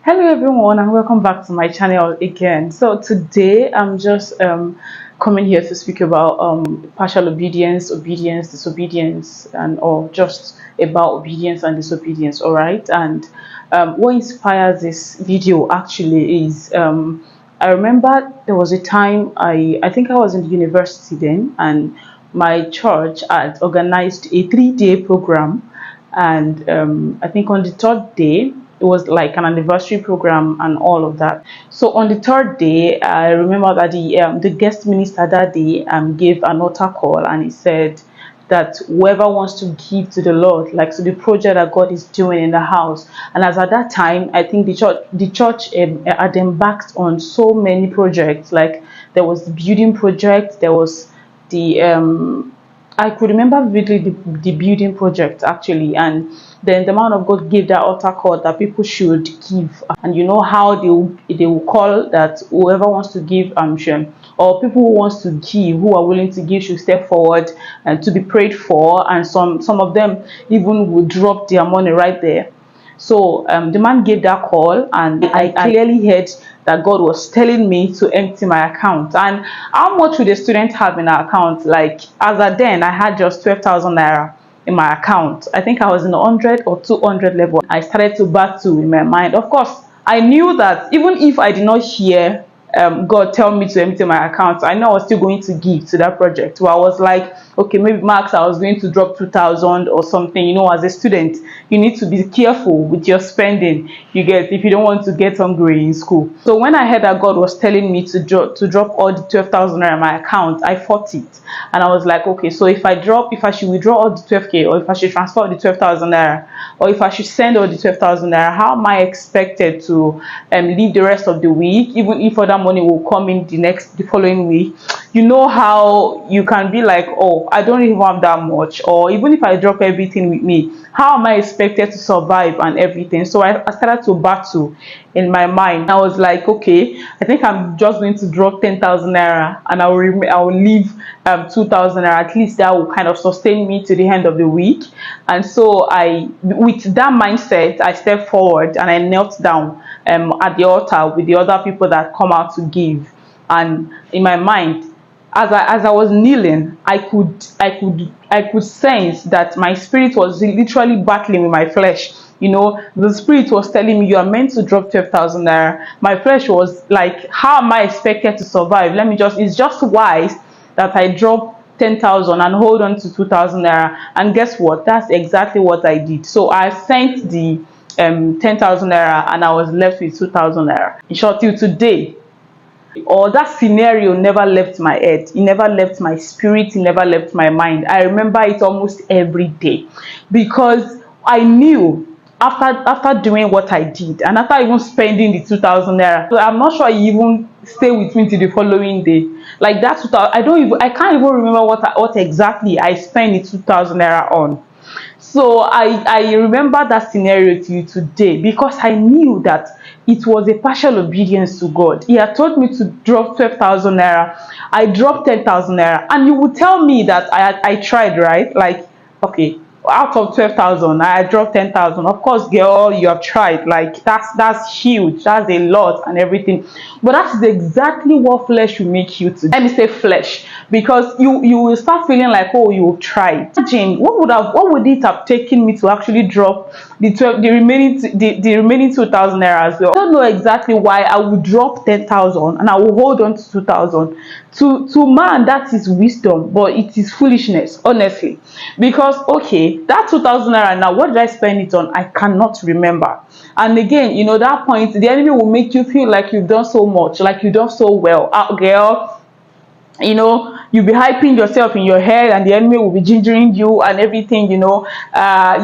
Hello everyone and welcome back to my channel again. So today I'm just coming here to speak about partial obedience, obedience, disobedience, and or just about obedience and disobedience. All right. And what inspires this video actually is I remember there was a time I think I was in university then, and my church had organized a 3-day program, and I think on the third day it was like an anniversary program and all of that. So on the third day, I remember that the guest minister that day gave an altar call, and he said that whoever wants to give to the Lord, like to the project that God is doing in the house. And as at that time, I think the church had embarked on so many projects. Like there was the building project, there was the I could remember vividly the building project actually, and then the man of God gave that altar call that people should give, and you know how they will call that whoever wants to give, sure, or people who wants to give, who are willing to give, should step forward and to be prayed for, and some of them even would drop their money right there. So the man gave that call, and I clearly heard that God was telling me to empty my account. And how much would a student have in our account? Like as at then, I had just 12,000 naira in my account. I think I was in the 100 or 200 level. I started to battle in my mind. Of course, I knew that even if I did not hear God tell me to empty my account, I know I was still going to give to that project. So I was like, okay, maybe max I was going to drop 2,000 or something. You know, as a student, you need to be careful with your spending. You get, if you don't want to get hungry in school. So when I heard that God was telling me to drop all the 12,000 in my account, I fought it, and I was like, okay, so if I should withdraw all the 12k, or if I should transfer all the 12,000 naira, or if I should send all the 12,000 naira, how am I expected to live the rest of the week, even if other money will come in the following week? You know how you can be like, oh, I don't even have that much, or even if I drop everything with me, how am I expected to survive and everything? So I started to battle in my mind. I was like, okay, I think I'm just going to drop 10,000 naira, and I will leave 2,000 naira. At least that will kind of sustain me to the end of the week. And so with that mindset, I stepped forward and I knelt down at the altar with the other people that come out to give. And in my mind, as I was kneeling, I could sense that my spirit was literally battling with my flesh. You know, the spirit was telling me you are meant to drop 12,000 naira. My flesh was like, how am I expected to survive? It's just wise that I drop 10,000 and hold on to 2,000 naira. And guess what? That's exactly what I did. So I sent the 10,000 naira, and I was left with 2,000 naira. In short, till today, or that scenario never left my head, it never left my spirit, it never left my mind. I remember it almost every day, because I knew after doing what I did, and after even spending the 2,000 naira, so I'm not sure he even stay with me till the following day. Like that 2,000, I can't even remember what exactly I spent the 2,000 naira on. So I remember that scenario to you today, because I knew that it was a partial obedience to God. He had told me to drop 12,000 naira. I dropped 10,000 naira, and you would tell me that I tried, right? Like, okay, out of 12,000, I dropped 10,000. Of course, girl, you have tried. Like that's huge. That's a lot and everything. But that's exactly what flesh will make you to. Let me say flesh, because you will start feeling like, oh, you've tried. Imagine what would it have taken me to actually drop the remaining 2,000 naira as well. I don't know exactly why I would drop 10,000 and I will hold on to 2,000. To man, that is wisdom, but it is foolishness, honestly. Because okay, that 2,000 naira now, what did I spend it on? I cannot remember. And again, you know, that point, the enemy will make you feel like you've done so much, like you've done so well. Girl, you know, you'll be hyping yourself in your head, and the enemy will be gingering you and everything. You know,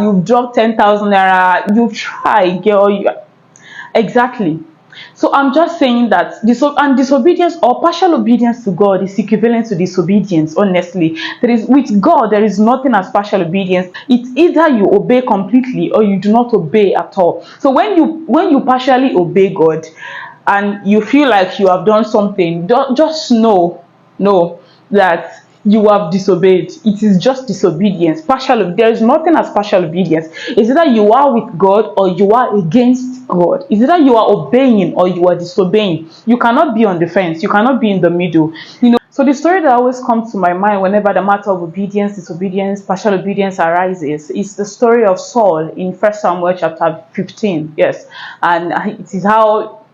you've dropped 10,000 naira, you've tried, girl. Exactly. So I'm just saying that disobedience or partial obedience to God is equivalent to disobedience. Honestly, with God there is nothing as partial obedience. It's either you obey completely or you do not obey at all. So when you partially obey God and you feel like you have done something, just know that you have disobeyed. It is just disobedience. There is nothing as partial obedience. It's either you are with God or you are against God. Is either you are obeying or you are disobeying. You cannot be on the fence. You cannot be in the middle. So the story that always comes to my mind whenever the matter of obedience, disobedience, partial obedience arises is the story of Saul in 1 Samuel chapter 15. Yes, and it is how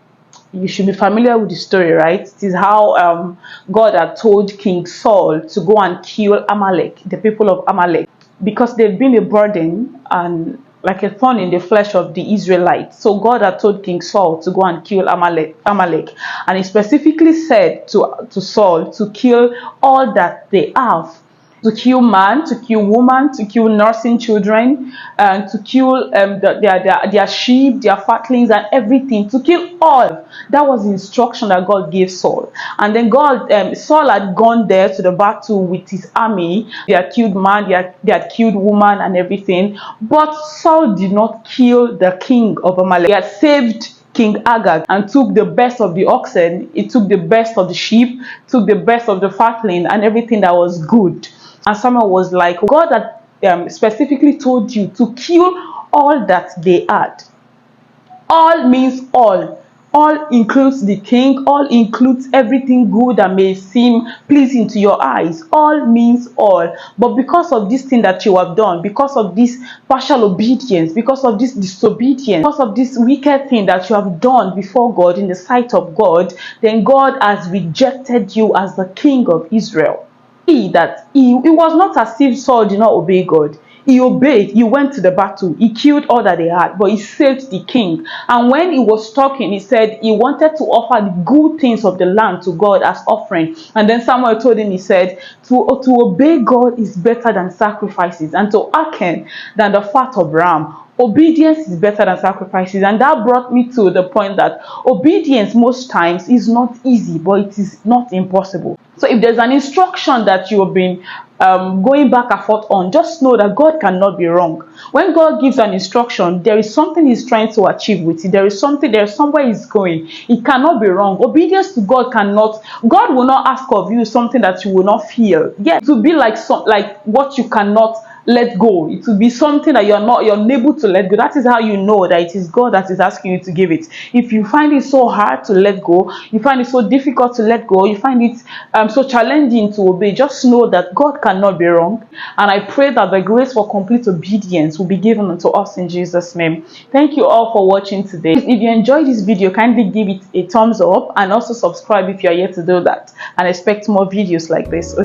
you should be familiar with the story, right? It is how God had told King Saul to go and kill Amalek, the people of Amalek, because they've been a burden and like a thorn in the flesh of the Israelites. So God had told King Saul to go and kill Amalek, and he specifically said to Saul to kill all that they have. To kill man, to kill woman, to kill nursing children, and to kill their sheep, their fatlings, and everything. To kill all. That was the instruction that God gave Saul. And then Saul had gone there to the battle with his army. They had killed man, they had killed woman, and everything. But Saul did not kill the king of Amalek. He had saved King Agag and took the best of the oxen. He took the best of the sheep, took the best of the fatling, and everything that was good. And Samuel was like, God had specifically told you to kill all that they had. All means all. All includes the king. All includes everything good that may seem pleasing to your eyes. All means all. But because of this thing that you have done, because of this partial obedience, because of this disobedience, because of this wicked thing that you have done before God in the sight of God, then God has rejected you as the king of Israel. It was not as if Saul did not obey God. He obeyed. He went to the battle. He killed all that they had, but he saved the king. And when he was talking, he said he wanted to offer the good things of the land to God as offering. And then Samuel told him, he said, to obey God is better than sacrifices, and to hearken than the fat of ram. Obedience is better than sacrifices. And that brought me to the point that obedience most times is not easy, but it is not impossible. So if there's an instruction that you have been going back and forth on, just know that God cannot be wrong. When God gives an instruction, there is something he's trying to achieve with it. There is somewhere he's going. It cannot be wrong. Obedience to God will not ask of you something that you will not feel. Yeah, it will be like what you cannot let go. It will be something that you're unable to let go. That is how you know that it is God that is asking you to give it. If you find it so hard to let go, you find it so difficult to let go, you find it so challenging to obey, just know that God cannot be wrong. And I pray that the grace for complete obedience will be given unto us in Jesus' name. Thank you all for watching today. If you enjoyed this video, kindly give it a thumbs up and also subscribe if you are yet to do that, and expect more videos like this.